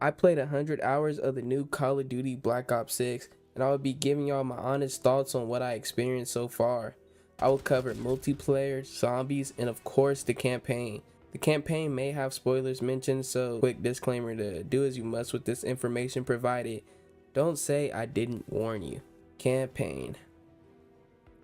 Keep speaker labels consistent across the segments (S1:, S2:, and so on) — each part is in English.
S1: I played 100 hours of the new Call of Duty Black Ops 6, and I will be giving y'all my honest thoughts on what I experienced so far. I will cover multiplayer, zombies, and of course the campaign. The campaign may have spoilers mentioned, so quick disclaimer to do as you must with this information provided. Don't say I didn't warn you. Campaign.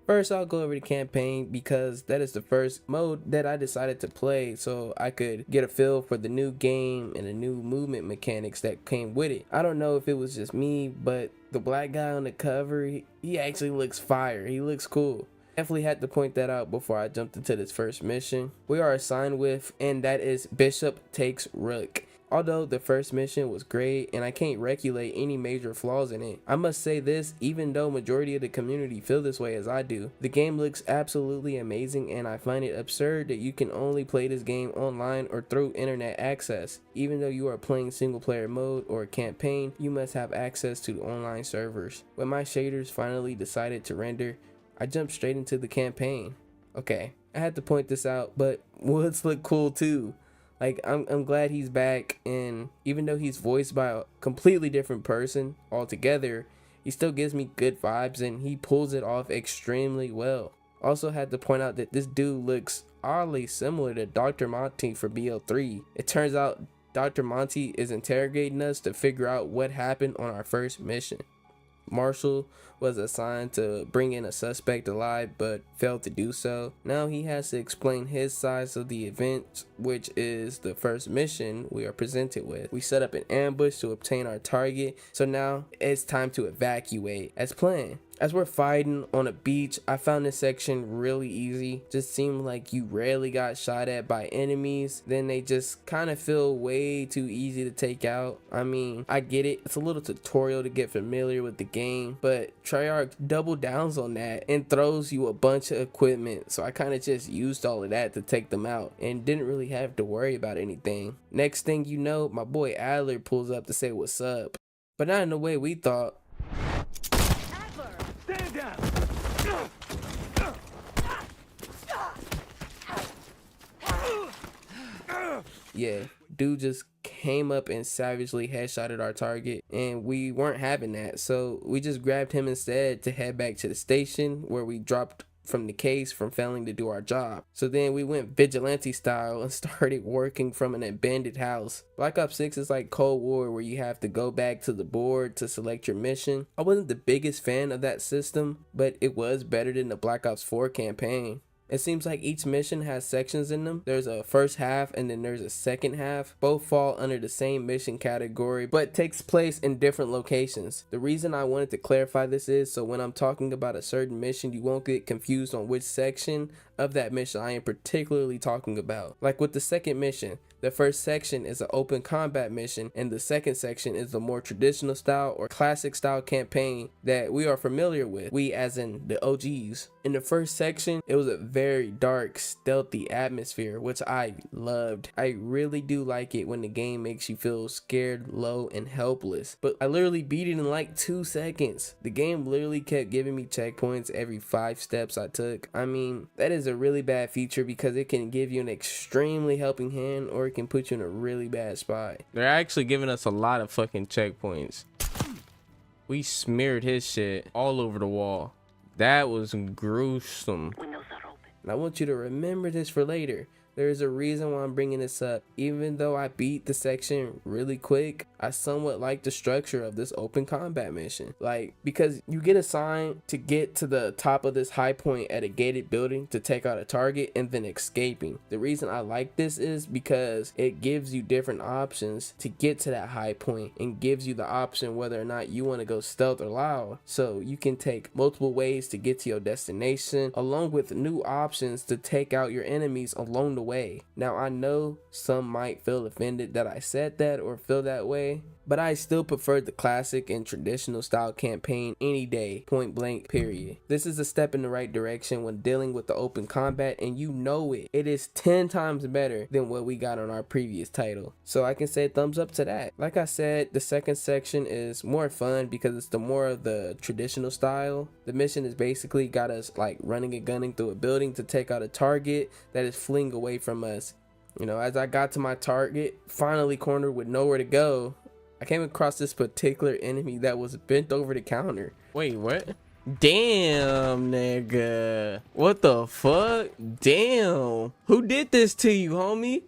S1: First, I'll go over the campaign because that is the first mode that I decided to play so I could get a feel for the new game and the new movement mechanics that came with it. I don't know if it was just me, but the black guy on the cover, he actually looks fire. He looks cool. Definitely had to point that out before I jumped into this first mission. We are assigned with, and that is Bishop Takes Rook. Although the first mission was great and I can't regulate any major flaws in it, I must say this, even though majority of the community feel this way as I do, the game looks absolutely amazing, and I find it absurd that you can only play this game online or through internet access. Even though you are playing single player mode or a campaign, you must have access to the online servers. When my shaders finally decided to render, I jumped straight into the campaign. Okay, I had to point this out, but woods look cool too. Like, I'm glad he's back, and even though he's voiced by a completely different person altogether, he still gives me good vibes and he pulls it off extremely well. Also had to point out that this dude looks oddly similar to Dr. Monty for BL3. It turns out Dr. Monty is interrogating us to figure out what happened on our first mission. Marshall was assigned to bring in a suspect alive but failed to do so. Now he has to explain his side of the event, which is the first mission we are presented with. We set up an ambush to obtain our target, so now it's time to evacuate as planned. As we're fighting on a beach, I found this section really easy. Just seemed like you rarely got shot at by enemies. Then they just kind of feel way too easy to take out. I mean, I get it. It's a little tutorial to get familiar with the game, but Treyarch double downs on that and throws you a bunch of equipment. So I kind of just used all of that to take them out and didn't really have to worry about anything. Next thing you know, my boy Adler pulls up to say what's up, but not in the way we thought. Yeah, dude just came up and savagely headshotted our target, and we weren't having that, so we just grabbed him instead to head back to the station where we dropped from the case from failing to do our job. So then we went vigilante style and started working from an abandoned house. Black Ops 6 is like Cold War, where you have to go back to the board to select your mission. I wasn't the biggest fan of that system, but it was better than the Black Ops 4 campaign. It seems like each mission has sections in them. There's a first half and then there's a second half. Both fall under the same mission category, but takes place in different locations. The reason I wanted to clarify this is so when I'm talking about a certain mission, you won't get confused on which section of that mission I am particularly talking about. Like with the second mission, the first section is an open combat mission, and the second section is the more traditional style or classic style campaign that we are familiar with, we as in the OGs. In the first section, it was a very dark, stealthy atmosphere, which I loved. I really do like it when the game makes you feel scared, low, and helpless. But I literally beat it in like 2 seconds. The game literally kept giving me checkpoints every 5 steps I took. I mean, that is a really bad feature because it can give you an extremely helping hand or it can put you in a really bad spot. They're actually giving us a lot of fucking checkpoints. We smeared his shit all over the wall. That was gruesome. Windows are open. And I want you to remember this for later. There is a reason why I'm bringing this up. Even though I beat the section really quick, I somewhat like the structure of this open combat mission. Like, because you get assigned to get to the top of this high point at a gated building to take out a target and then escaping. The reason I like this is because it gives you different options to get to that high point and gives you the option whether or not you want to go stealth or loud. So you can take multiple ways to get to your destination, along with new options to take out your enemies along the way. Now I know some might feel offended that I said that or feel that way, but I still prefer the classic and traditional style campaign any day, point blank, period. This is a step in the right direction when dealing with the open combat, and you know it. It is 10 times better than what we got on our previous title. So I can say thumbs up to that. Like I said, the second section is more fun because it's the more of the traditional style. The mission is basically got us like running and gunning through a building to take out a target that is fleeing away from us. You know, as I got to my target, finally cornered with nowhere to go, I came across this particular enemy that was bent over the counter.
S2: Wait, what? Damn, nigga. What the fuck? Damn. Who did this to you, homie?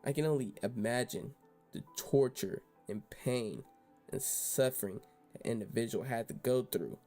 S1: I can only imagine the torture and pain and suffering the individual had to go through.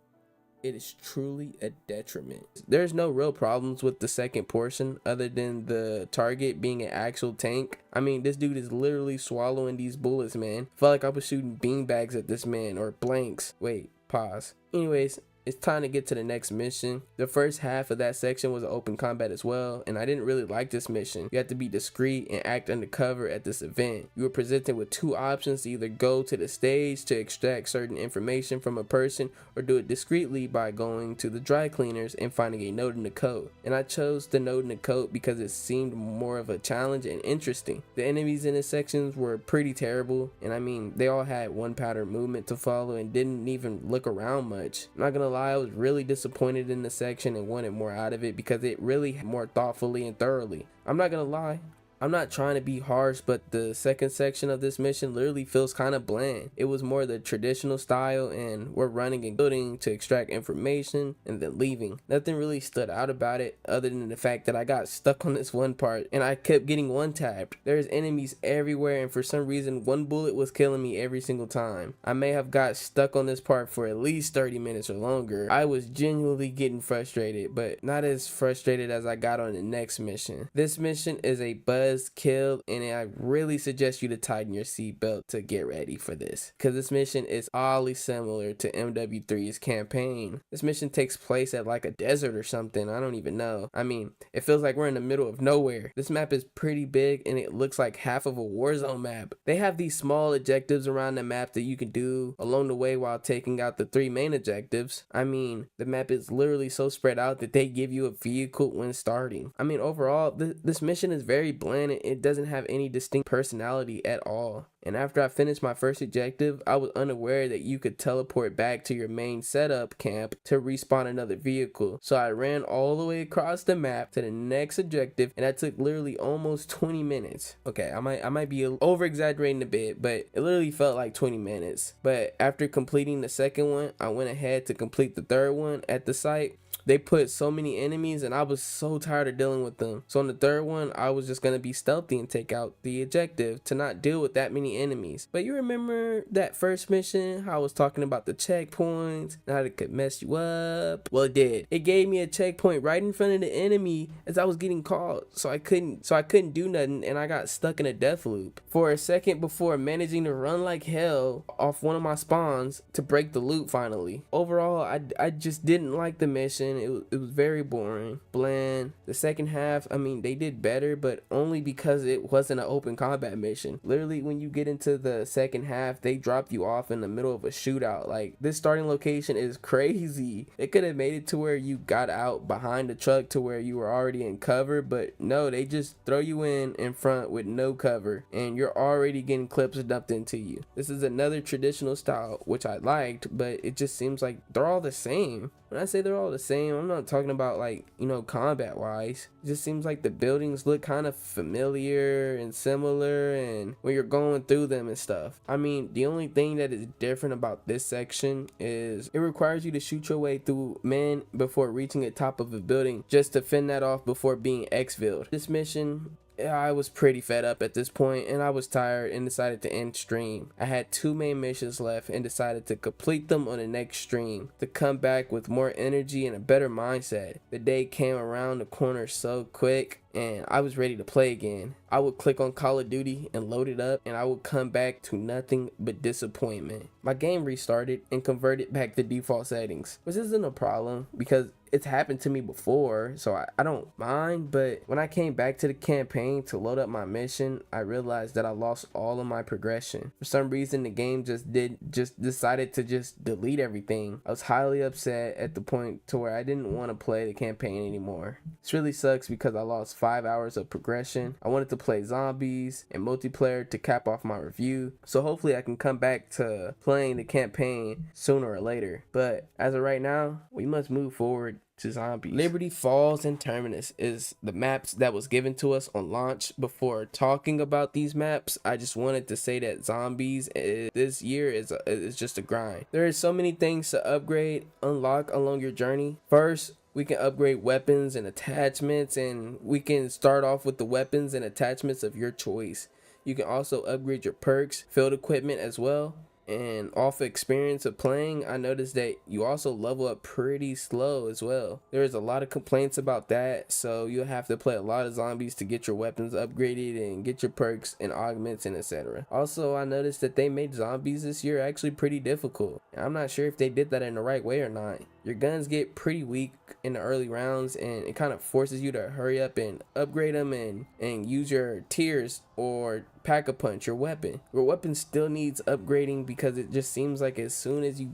S1: It is truly a detriment. There's no real problems with the second portion other than the target being an actual tank. I mean, this dude is literally swallowing these bullets, man. Felt like I was shooting beanbags at this man, or blanks. Wait, pause. Anyways, it's time to get to the next mission. The first half of that section was open combat as well, and I didn't really like this mission. You have to be discreet and act undercover at this event. You were presented with two options to either go to the stage to extract certain information from a person, or do it discreetly by going to the dry cleaners and finding a note in the coat. And I chose the note in the coat because it seemed more of a challenge and interesting. The enemies in this sections were pretty terrible, and I mean, they all had one pattern movement to follow and didn't even look around much. I'm not gonna lie, I was really disappointed in the section and wanted more out of it because it really more thoughtfully and thoroughly. I'm not gonna lie, I'm not trying to be harsh, but the second section of this mission literally feels kind of bland. It was more the traditional style, and we're running and building to extract information and then leaving. Nothing really stood out about it other than the fact that I got stuck on this one part and I kept getting one-tapped. There's enemies everywhere, and for some reason one bullet was killing me every single time. I may have got stuck on this part for at least 30 minutes or longer. I was genuinely getting frustrated, but not as frustrated as I got on the next mission. This mission is a buzz kill, and I really suggest you to tighten your seatbelt to get ready for this, because this mission is oddly similar to MW3's campaign. This mission takes place at like a desert or something, I don't even know. I mean, it feels like we're in the middle of nowhere. This map is pretty big and it looks like half of a Warzone map. They have these small objectives around the map that you can do along the way while taking out the three main objectives. I mean, the map is literally so spread out that they give you a vehicle when starting. I mean, overall, this mission is very bland. It doesn't have any distinct personality at all. And after I finished my first objective, I was unaware that you could teleport back to your main setup camp to respawn another vehicle. So I ran all the way across the map to the next objective, and that took literally almost 20 minutes. Okay, I might be over exaggerating a bit, but it literally felt like 20 minutes. But after completing the second one, I went ahead to complete the third one at the site. They put so many enemies and I was so tired of dealing with them. So on the third one, I was just going to be stealthy and take out the objective to not deal with that many enemies. But you remember that first mission, how I was talking about the checkpoints and how it could mess you up? Well, it did. It gave me a checkpoint right in front of the enemy as I was getting caught. So I couldn't do nothing, and I got stuck in a death loop for a second before managing to run like hell off one of my spawns to break the loop finally. Overall, I just didn't like the mission. It was very boring, bland. The second half, I mean, they did better, but only because it wasn't an open combat mission. Literally, when you get into the second half, they dropped you off in the middle of a shootout. Like, this starting location is crazy. They could have made it to where you got out behind the truck to where you were already in cover, but no, they just throw you in front with no cover, and you're already getting clips dumped into you. This is another traditional style, which I liked, but it just seems like they're all the same. When I say they're all the same, I'm not talking about, like, you know, combat wise. It just seems like the buildings look kind of familiar and similar, and when you're going through them and stuff. I mean, the only thing that is different about this section is it requires you to shoot your way through men before reaching the top of a building just to fend that off before being exfilled. This mission, I was pretty fed up at this point, and I was tired and decided to end stream. I had 2 main missions left and decided to complete them on the next stream to come back with more energy and a better mindset. The day came around the corner so quick, and I was ready to play again. I would click on Call of Duty and load it up, and I would come back to nothing but disappointment. My game restarted and converted back to default settings, which isn't a problem because it's happened to me before, so I don't mind. But when I came back to the campaign to load up my mission, I realized that I lost all of my progression. For some reason, the game just decided to just delete everything. I was highly upset at the point to where I didn't want to play the campaign anymore. This really sucks because I lost 5 hours of progression. I wanted to play zombies and multiplayer to cap off my review, so hopefully I can come back to playing the campaign sooner or later. But as of right now, we must move forward
S2: to zombies.
S1: Liberty Falls and Terminus is the maps that was given to us on launch. Before talking about these maps, I just wanted to say that zombies this year is just a grind. There is so many things to upgrade, unlock along your journey. First, we can upgrade weapons and attachments, and we can start off with the weapons and attachments of your choice. You can also upgrade your perks, field equipment as well. And off experience of playing, I noticed that you also level up pretty slow as well. There's a lot of complaints about that, so you'll have to play a lot of zombies to get your weapons upgraded and get your perks and augments and etc. Also, I noticed that they made zombies this year actually pretty difficult. I'm not sure if they did that in the right way or not. Your guns get pretty weak in the early rounds, and it kind of forces you to hurry up and upgrade them and use your tiers or pack-a-punch your weapon. Your weapon still needs upgrading because it just seems like as soon as you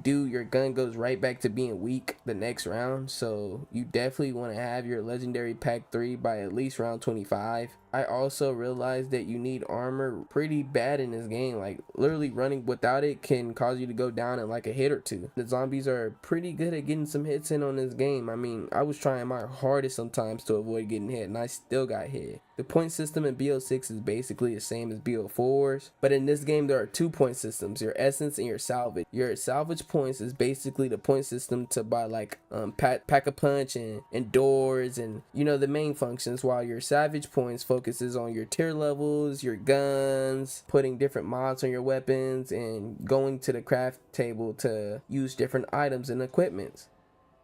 S1: do, your gun goes right back to being weak the next round. So you definitely want to have your legendary pack 3 by at least round 25. I also realized that you need armor pretty bad in this game. Like literally running without it can cause you to go down in like a hit or two. The zombies are pretty good at getting some hits in on this game. I mean, I was trying my hardest sometimes to avoid getting hit and I still got hit. The point system in BO6 is basically the same as BO4's, but in this game there are 2 point systems, your essence and your salvage. Your salvage points is basically the point system to buy like pack-a-punch and doors and you know the main functions, while your savage points focuses on your tier levels, your guns, putting different mods on your weapons, and going to the craft table to use different items and equipments.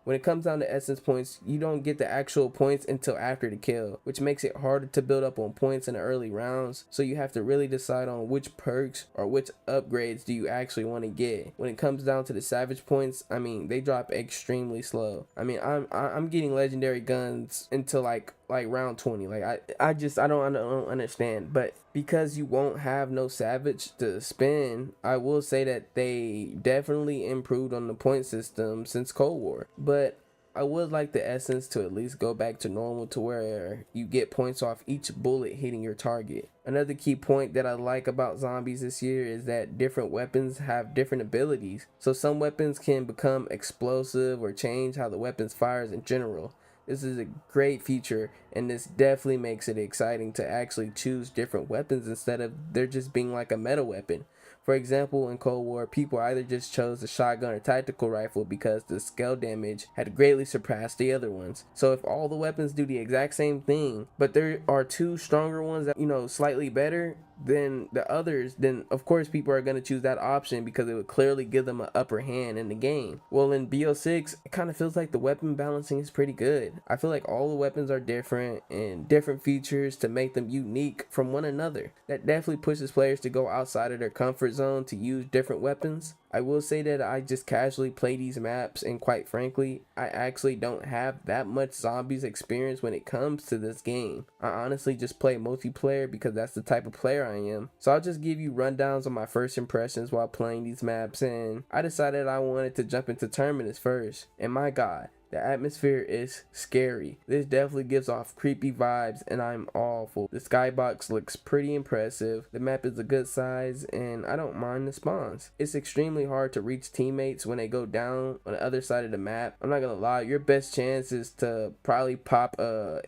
S1: When it comes down to essence points, you don't get the actual points until after the kill, which makes it harder to build up on points in the early rounds, so you have to really decide on which perks or which upgrades do you actually want to get. When it comes down to the savage points, I mean, they drop extremely slow. I mean, I'm getting legendary guns until like round 20. Like I don't understand, but because you won't have no savage to spin, I will say that they definitely improved on the point system since Cold War. But I would like the essence to at least go back to normal to where you get points off each bullet hitting your target. Another key point that I like about zombies this year is that different weapons have different abilities. So some weapons can become explosive or change how the weapon fires in general. This is a great feature, and this definitely makes it exciting to actually choose different weapons instead of there just being like a meta weapon. For example, in Cold War, people either just chose the shotgun or tactical rifle because the scale damage had greatly surpassed the other ones. So if all the weapons do the exact same thing, but there are 2 stronger ones that, you know, slightly better than the others, then of course people are going to choose that option because it would clearly give them an upper hand in the game. Well, in BO6, it kind of feels like the weapon balancing is pretty good. I feel like all the weapons are different and different features to make them unique from one another. That definitely pushes players to go outside of their comfort zone to use different weapons. I will say that I just casually play these maps, and quite frankly, I actually don't have that much zombies experience when it comes to this game. I honestly just play multiplayer because that's the type of player I am. So I'll just give you rundowns on my first impressions while playing these maps, and I decided I wanted to jump into Terminus first. And my god, the atmosphere is scary. This definitely gives off creepy vibes, and I'm awful. The skybox looks pretty impressive. The map is a good size, and I don't mind the spawns. It's extremely hard to reach teammates when they go down on the other side of the map. I'm not gonna lie, your best chance is to probably pop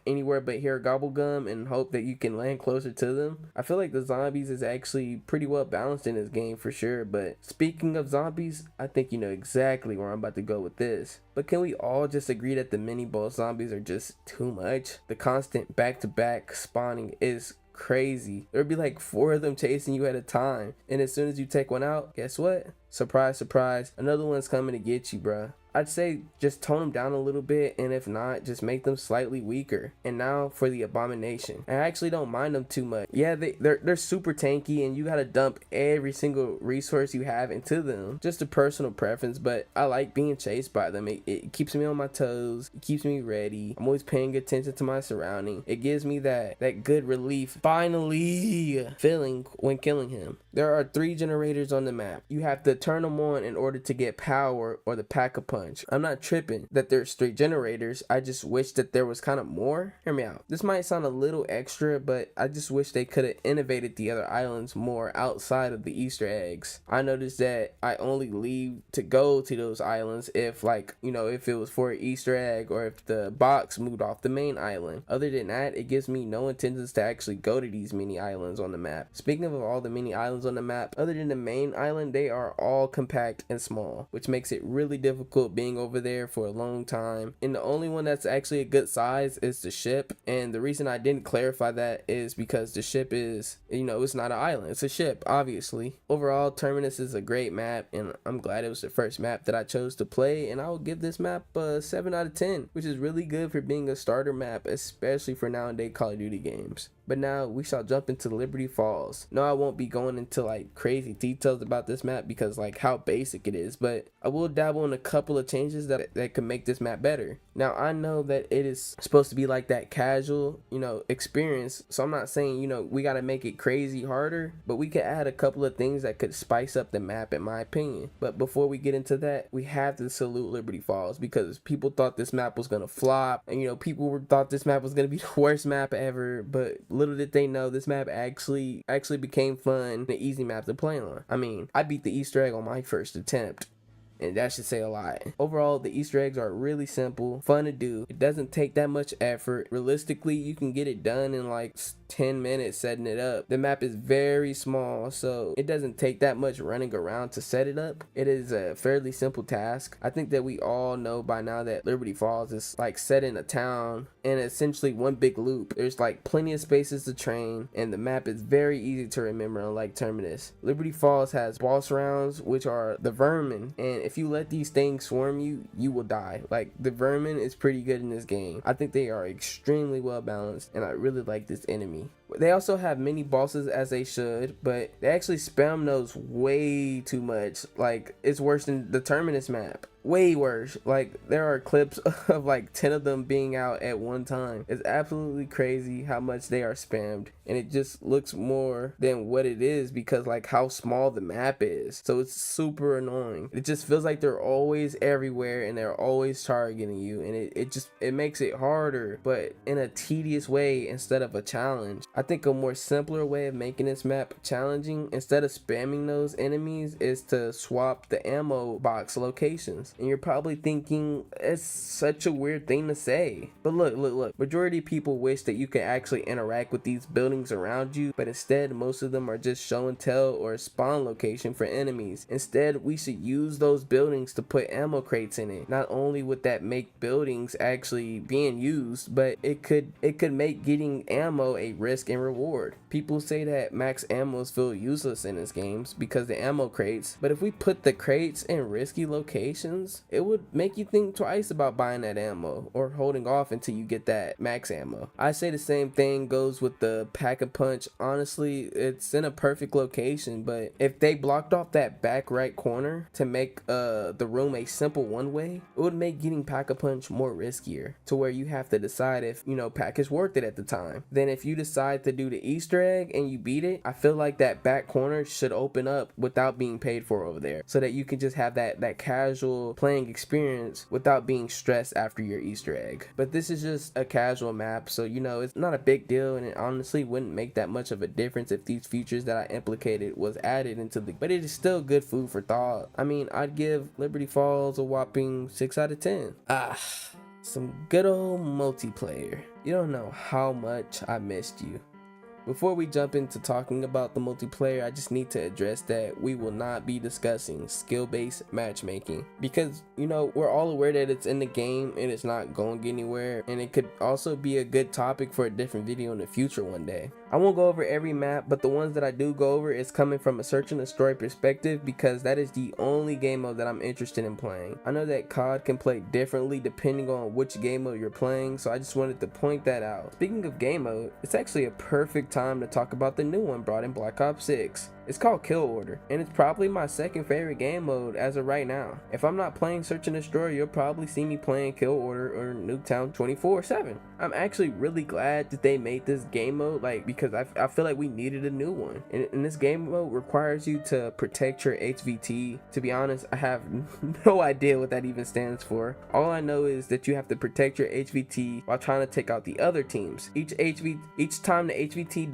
S1: anywhere but here gobblegum and hope that you can land closer to them. I feel like the zombies is actually pretty well balanced in this game for sure, but speaking of zombies, I think you know exactly where I'm about to go with this. But can we all just agree that the mini boss zombies are just too much? The constant back-to-back spawning is crazy. There'd be like 4 of them chasing you at a time, and as soon as you take one out, guess what? Surprise, surprise, another one's coming to get you, bruh. I'd say just tone them down a little bit, and if not, just make them slightly weaker. And now for the abomination. I actually don't mind them too much. Yeah, they're super tanky, and you gotta dump every single resource you have into them. Just a personal preference, but I like being chased by them. It keeps me on my toes. It keeps me ready. I'm always paying attention to my surrounding. It gives me that good relief, finally, feeling when killing him. There are 3 generators on the map. You have to turn them on in order to get power or the pack-a-punch. Pack-a-Punch. I'm not tripping that there's 3 generators, I just wish that there was kind of more. Hear me out. This might sound a little extra, but I just wish they could have innovated the other islands more outside of the Easter eggs. I noticed that I only leave to go to those islands if, like, you know, if it was for an Easter egg or if the box moved off the main island. Other than that, it gives me no intentions to actually go to these mini islands on the map. Speaking of all the mini islands on the map, other than the main island, they are all compact and small, which makes it really difficult being over there for a long time. And the only one that's actually a good size is the ship. And the reason I didn't clarify that is because the ship is, you know, it's not an island, it's a ship, obviously. Overall, Terminus is a great map, and I'm glad it was the first map that I chose to play, and I will give this map a 7 out of 10, which is really good for being a starter map, especially for nowadays Call of Duty games. But now we shall jump into Liberty Falls. No, I won't be going into like crazy details about this map because like how basic it is, but I will dabble in a couple of changes that can make this map better. Now I know that it is supposed to be like that casual, you know, experience, so I'm not saying, you know, we gotta make it crazy harder, but we could add a couple of things that could spice up the map in my opinion. But before we get into that, we have to salute Liberty Falls because people thought this map was gonna flop, and you know, people thought this map was gonna be the worst map ever, but little did they know this map actually became fun, an easy map to play on. I mean, I beat the Easter egg on my first attempt, and that should say a lot. Overall, the Easter eggs are really simple, fun to do. It doesn't take that much effort. Realistically, you can get it done in like 10 minutes setting it up. The map is very small, so it doesn't take that much running around to set it up. It is a fairly simple task. I think that we all know by now that Liberty Falls is like set in a town and essentially one big loop. There's like plenty of spaces to train, and the map is very easy to remember, unlike Terminus. Liberty Falls has boss rounds, which are the vermin, and if you let these things swarm you, you will die. Like, the vermin is pretty good in this game. I think they are extremely well balanced, and I really like this enemy. They also have mini bosses, as they should, but they actually spam those way too much. Like, it's worse than the Terminus map. Way worse. Like, there are clips of like 10 of them being out at one time. It's absolutely crazy how much they are spammed, and it just looks more than what it is because like how small the map is. So it's super annoying. It just feels like they're always everywhere and they're always targeting you, and it makes it harder, but in a tedious way instead of a challenge. I think a more simpler way of making this map challenging, instead of spamming those enemies, is to swap the ammo box locations. And you're probably thinking, it's such a weird thing to say, but look, majority of people wish that you could actually interact with these buildings around you, but instead most of them are just show and tell or a spawn location for enemies. Instead, we should use those buildings to put ammo crates in it. Not only would that make buildings actually being used, but it could make getting ammo a risk and reward. People say that max ammos feel useless in this games because the ammo crates, but if we put the crates in risky locations, it would make you think twice about buying that ammo or holding off until you get that max ammo. I say the same thing goes with the Pack-a-Punch. Honestly, it's in a perfect location, but if they blocked off that back right corner to make the room a simple one way, it would make getting Pack-a-Punch more riskier, to where you have to decide if, you know, Pack is worth it at the time. Then if you decide to do the Easter egg and you beat it, I feel like that back corner should open up without being paid for over there, so that you can just have that casual playing experience without being stressed after your Easter egg. But this is just a casual map, so you know, it's not a big deal, and it honestly wouldn't make that much of a difference if these features that I implicated was added into the, but it is still good food for thought. I mean, I'd give Liberty Falls a whopping 6 out of 10. Some good old multiplayer. You don't know how much I missed you. Before we jump into talking about the multiplayer, I just need to address that we will not be discussing skill-based matchmaking, because, you know, we're all aware that it's in the game and it's not going anywhere, and it could also be a good topic for a different video in the future one day. I won't go over every map, but the ones that I do go over is coming from a search and a story perspective, because that is the only game mode that I'm interested in playing. I know that COD can play differently depending on which game mode you're playing, so I just wanted to point that out. Speaking of game mode, it's actually a perfect time to talk about the new one brought in Black Ops 6. It's called Kill Order, and it's probably my second favorite game mode as of right now. If I'm not playing Search and Destroy, you'll probably see me playing Kill Order or Nuketown 24/7. I'm actually really glad that they made this game mode, like, because I feel like we needed a new one. And this game mode requires you to protect your HVT. To be honest, I have no idea what that even stands for. All I know is that you have to protect your HVT while trying to take out the other teams. Each time the HVT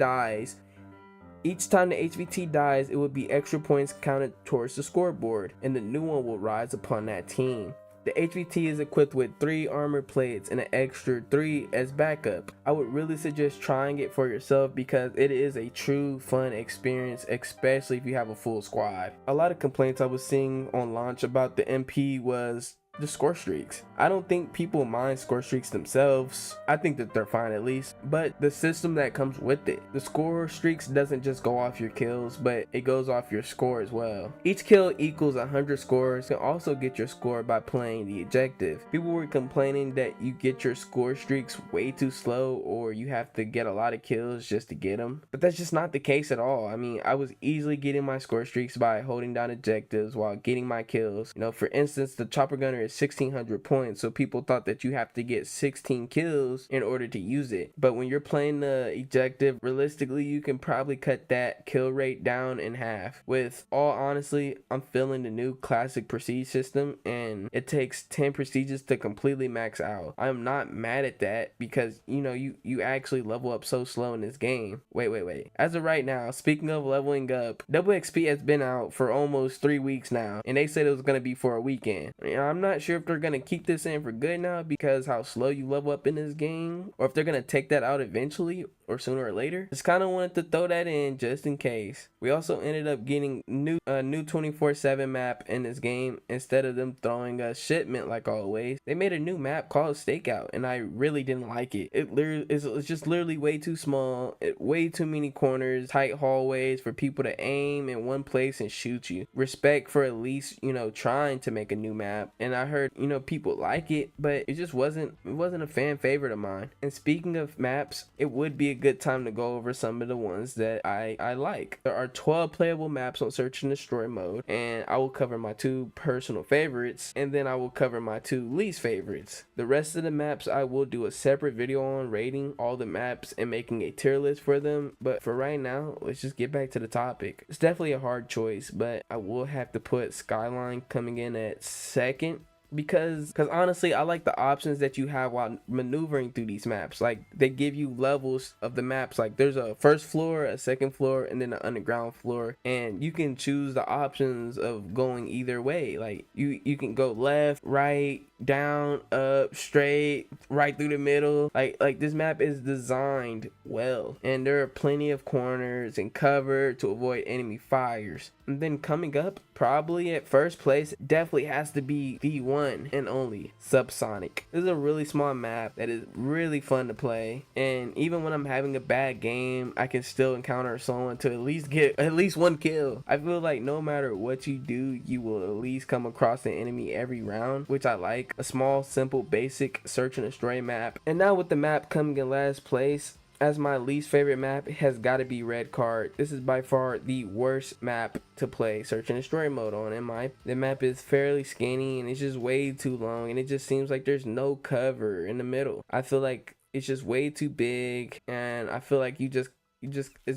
S1: dies, it would be extra points counted towards the scoreboard, and the new one will rise upon that team. The HVT is equipped with 3 armor plates and an extra 3 as backup. I would really suggest trying it for yourself because it is a true fun experience, especially if you have a full squad. A lot of complaints I was seeing on launch about the MP was the score streaks. I don't think people mind score streaks themselves. I think that they're fine at least, but the system that comes with it. The score streaks doesn't just go off your kills, but it goes off your score as well. Each kill equals 100 scores. You can also get your score by playing the objective. People were complaining that you get your score streaks way too slow, or you have to get a lot of kills just to get them, but that's just not the case at all. I mean, I was easily getting my score streaks by holding down objectives while getting my kills. You know, for instance, the chopper gunner is 1600 points, so people thought that you have to get 16 kills in order to use it. But when you're playing the objective, realistically you can probably cut that kill rate down in half. With all honestly, I'm feeling the new classic prestige system, and it takes 10 prestiges to completely max out. I'm not mad at that because you know you actually level up so slow in this game. Wait. As of right now, speaking of leveling up, Double XP has been out for almost 3 weeks now, and they said it was going to be for a weekend. You know, I'm not sure if they're gonna keep this in for good now because how slow you level up in this game, or if they're gonna take that out eventually or sooner or later. Just kind of wanted to throw that in just in case. We also ended up getting new 24/7 map in this game instead of them throwing a shipment like always. They made a new map called Stakeout, and I really didn't like it. It's just literally way too small, way too many corners, tight hallways for people to aim in one place and shoot you. Respect for at least, you know, trying to make a new map, and I heard, you know, people like it, but it just wasn't a fan favorite of mine. And speaking of maps, it would be a good time to go over some of the ones that I like. There are 12 playable maps on Search and Destroy mode, and I will cover my 2 personal favorites, and then I will cover my 2 least favorites. The rest of the maps I will do a separate video on, rating all the maps and making a tier list for them. But for right now, let's just get back to the topic. It's definitely a hard choice, but I will have to put Skyline coming in at second, because honestly I like the options that you have while maneuvering through these maps. Like, they give you levels of the maps, like there's a first floor, a second floor, and then an underground floor, and you can choose the options of going either way. Like you can go left, right, down, up, straight, right through the middle. Like this map is designed well, and there are plenty of corners and cover to avoid enemy fires. And then coming up, probably at first place, definitely has to be the one and only Subsonic. This is a really small map that is really fun to play, and even when I'm having a bad game, I can still encounter someone to at least get at least 1 kill. I feel like no matter what you do, you will at least come across an enemy every round, which I like. A small, simple, basic search and destroy map. And now with the map coming in last place, as my least favorite map, has got to be Red Card. This is by far the worst map to play Search and Destroy mode on. The map is fairly skinny, and it's just way too long, and it just seems like there's no cover in the middle. I feel like it's just way too big, and I feel like it's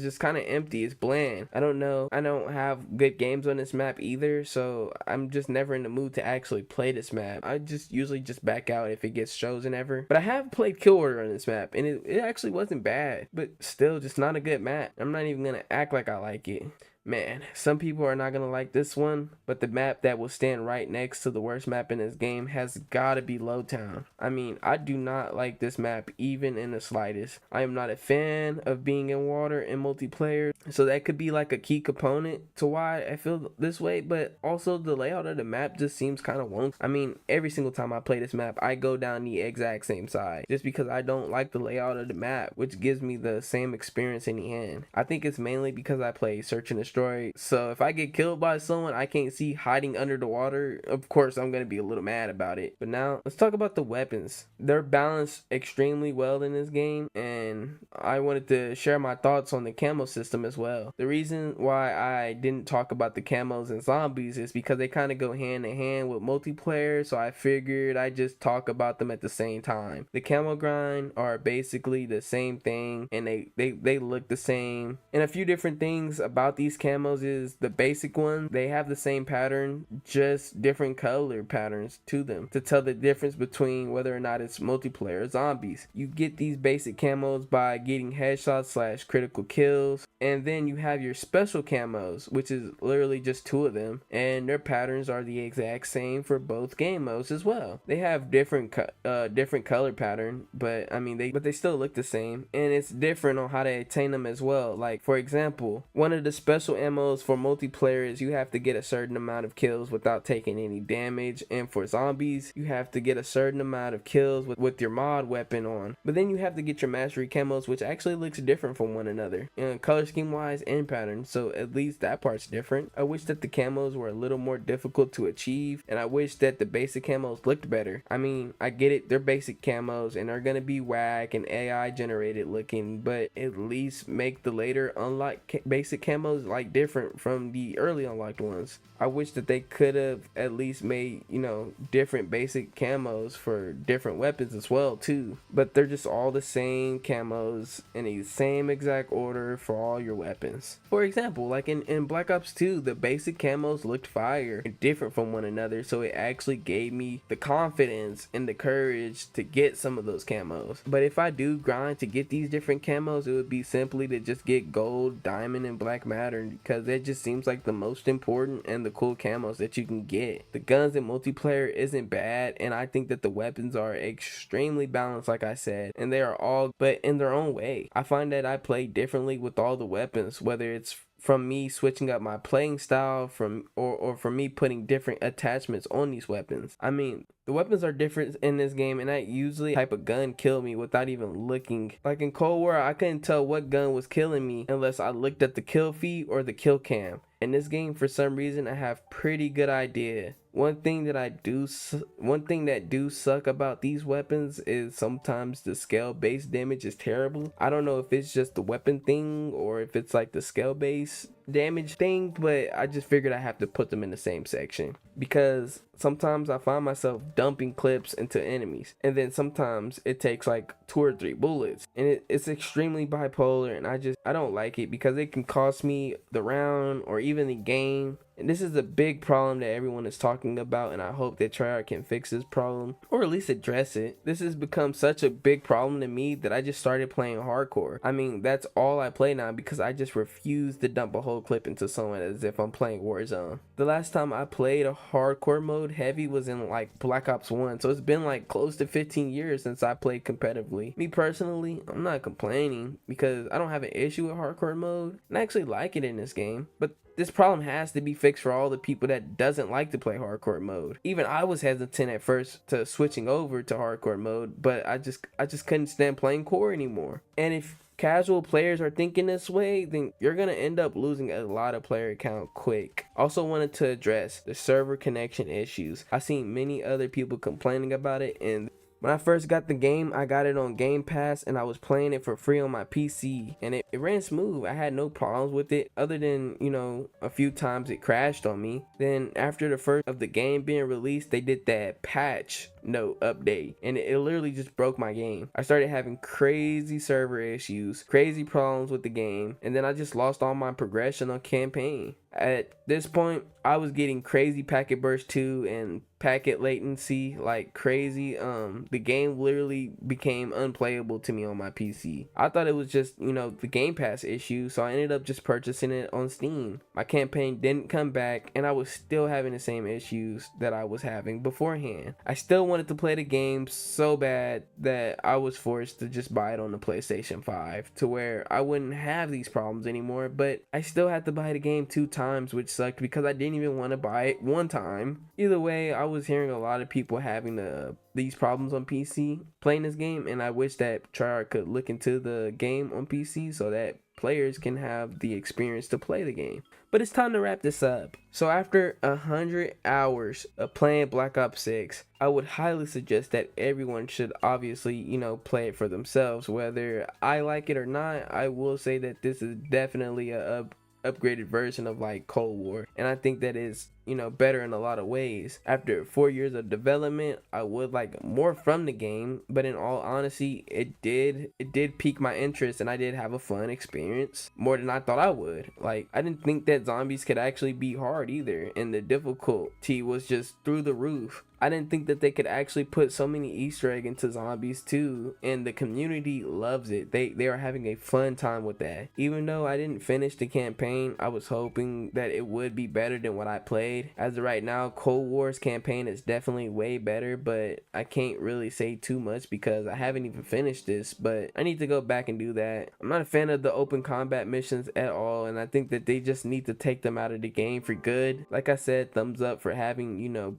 S1: just kind of empty. It's bland. I don't know. I don't have good games on this map either, so I'm just never in the mood to actually play this map. I just usually just back out if it gets chosen ever. But I have played Kill Order on this map, and it actually wasn't bad, but still just not a good map. I'm not even gonna act like I like it. Man, some people are not gonna like this one, but the map that will stand right next to the worst map in this game has gotta be Lowtown. I mean, I do not like this map even in the slightest. I am not a fan of being in water in multiplayer, so that could be like a key component to why I feel this way. But also the layout of the map just seems kind of wonky. I mean, every single time I play this map, I go down the exact same side just because I don't like the layout of the map, which gives me the same experience in the end. I think it's mainly because I play Search and Destroy destroyed. So if I get killed by someone I can't see hiding under the water, of course I'm gonna be a little mad about it. But now let's talk about the weapons. They're balanced extremely well in this game, and I wanted to share my thoughts on the camo system as well. The reason why I didn't talk about the camos and zombies is because they kind of go hand in hand with multiplayer, so I figured I'd just talk about them at the same time. The camo grind are basically the same thing, and they look the same. And a few different things about these camos is the basic one, they have the same pattern, just different color patterns to them to tell the difference between whether or not it's multiplayer or zombies. You get these basic camos by getting headshots slash critical kills, and then you have your special camos, which is literally just 2 of them, and their patterns are the exact same for both game modes as well. They have different color pattern, but I mean they still look the same, and it's different on how to attain them as well. Like for example, one of the special ammos for multiplayer is you have to get a certain amount of kills without taking any damage, and for zombies you have to get a certain amount of kills with your mod weapon on. But then you have to get your mastery camos, which actually looks different from one another, color scheme wise and pattern, so at least that part's different. I wish that the camos were a little more difficult to achieve, and I wish that the basic camos looked better. I mean, I get it, they're basic camos and they're gonna be whack and AI generated looking, but at least make the later unlocked basic camos like different from the early unlocked ones. I wish that they could have at least made, you know, different basic camos for different weapons as well too, but they're just all the same camos in the same exact order for all your weapons. For example, like in Black Ops 2, the basic camos looked fire and different from one another, so it actually gave me the confidence and the courage to get some of those camos. But if I do grind to get these different camos, it would be simply to just get gold, diamond, and black matter, because it just seems like the most important and the cool camos that you can get. The guns in multiplayer isn't bad, and I think that the weapons are extremely balanced, like I said, and they are all but in their own way. I find that I play differently with all the weapons, whether it's from me switching up my playing style or from me putting different attachments on these weapons. I mean, the weapons are different in this game, and that usually type of gun kill me without even looking. Like in Cold War, I couldn't tell what gun was killing me unless I looked at the kill feed or the kill cam. In this game, for some reason, I have pretty good idea. One thing that do suck about these weapons is sometimes the scale based damage is terrible. I don't know if it's just the weapon thing or if it's like the scale based damage thing, but I just figured I have to put them in the same section, because sometimes I find myself dumping clips into enemies, and then sometimes it takes like 2 or 3 bullets, and it's extremely bipolar, and I don't like it because it can cost me the round or even the game. And this is a big problem that everyone is talking about, and I hope that Treyarch can fix this problem, or at least address it. This has become such a big problem to me that I just started playing hardcore. I mean, that's all I play now, because I just refuse to dump a whole clip into someone as if I'm playing Warzone. The last time I played a hardcore mode heavy was in like Black Ops 1, so it's been like close to 15 years since I played competitively. Me personally, I'm not complaining because I don't have an issue with hardcore mode, and I actually like it in this game, but this problem has to be fixed for all the people that doesn't like to play hardcore mode. Even I was hesitant at first to switching over to hardcore mode, but I just couldn't stand playing core anymore. And if casual players are thinking this way, then you're gonna end up losing a lot of player count quick. Also wanted to address the server connection issues. I've seen many other people complaining about it, and when I first got the game, I got it on Game Pass, and I was playing it for free on my PC, and it ran smooth. I had no problems with it, other than, you know, a few times it crashed on me. Then after the first of the game being released, they did that patch note update, and it literally just broke my game. I started having crazy server issues, crazy problems with the game, and then I just lost all my progression on campaign. At this point, I was getting crazy packet burst too, and packet latency like crazy. The game literally became unplayable to me on my PC. I thought it was just, you know, the Game Pass issue, so I ended up just purchasing it on Steam. My campaign didn't come back, and I was still having the same issues that I was having beforehand. I still wanted to play the game so bad that I was forced to just buy it on the PlayStation 5 to where I wouldn't have these problems anymore, but I still had to buy the game 2 times, which sucked because I didn't even want to buy it 1 time. Either way, I was hearing a lot of people having these problems on PC playing this game, and I wish that Treyarch could look into the game on PC so that players can have the experience to play the game. But it's time to wrap this up. So after 100 hours of playing Black Ops 6, I would highly suggest that everyone should obviously, play it for themselves. Whether I like it or not, I will say that this is definitely a upgraded version of like Cold War, and I think that is better in a lot of ways. After 4 years of development, I would like more from the game, but in all honesty, it did pique my interest, and I did have a fun experience, more than I thought I would. Like, I didn't think that zombies could actually be hard either, and the difficulty was just through the roof. I didn't think that they could actually put so many Easter eggs into zombies too, and the community loves it. They are having a fun time with that. Even though I didn't finish the campaign, I was hoping that it would be better than what I played. As of right now, Cold War's campaign is definitely way better, but I can't really say too much because I haven't even finished this, but I need to go back and do that. I'm not a fan of the open combat missions at all, and I think that they just need to take them out of the game for good. Like I said, thumbs up for having,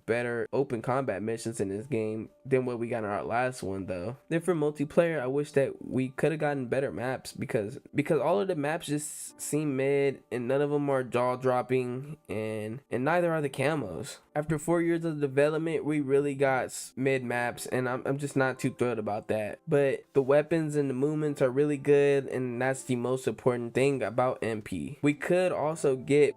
S1: better open combat missions in this game than what we got in our last one though. Then for multiplayer, I wish that we could have gotten better maps because all of the maps just seem mid, and none of them are jaw dropping, and neither are the camos. After 4 years of development, we really got mid maps, and I'm just not too thrilled about that. But the weapons and the movements are really good, and that's the most important thing about MP. We could also get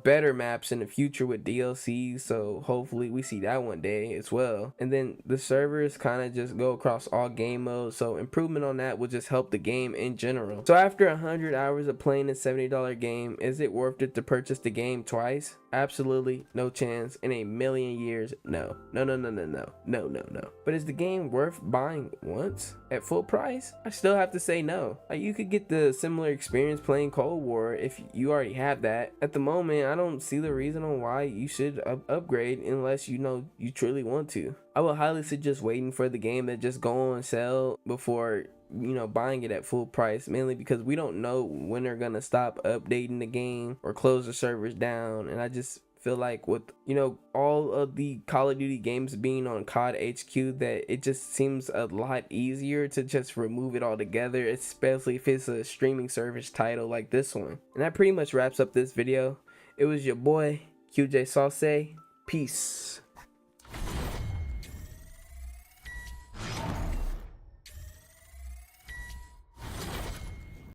S1: better maps in the future with DLC, so hopefully we see that one day as well. And then the servers kind of just go across all game modes, so improvement on that will just help the game in general. So after 100 hours of playing a $70 game, is it worth it to purchase the game twice? Absolutely no chance in a million years. No. But is the game worth buying once at full price? I still have to say no. You could get the similar experience playing Cold War if you already have that. At the moment, I don't see the reason on why you should upgrade unless you truly want to. I would highly suggest waiting for the game to just go on sale before buying it at full price, mainly because we don't know when they're gonna stop updating the game or close the servers down. And I just feel like with all of the Call of Duty games being on COD HQ, that it just seems a lot easier to just remove it all together, especially if it's a streaming service title like this one. And that pretty much wraps up this video. It was your boy QjSaucey. Peace.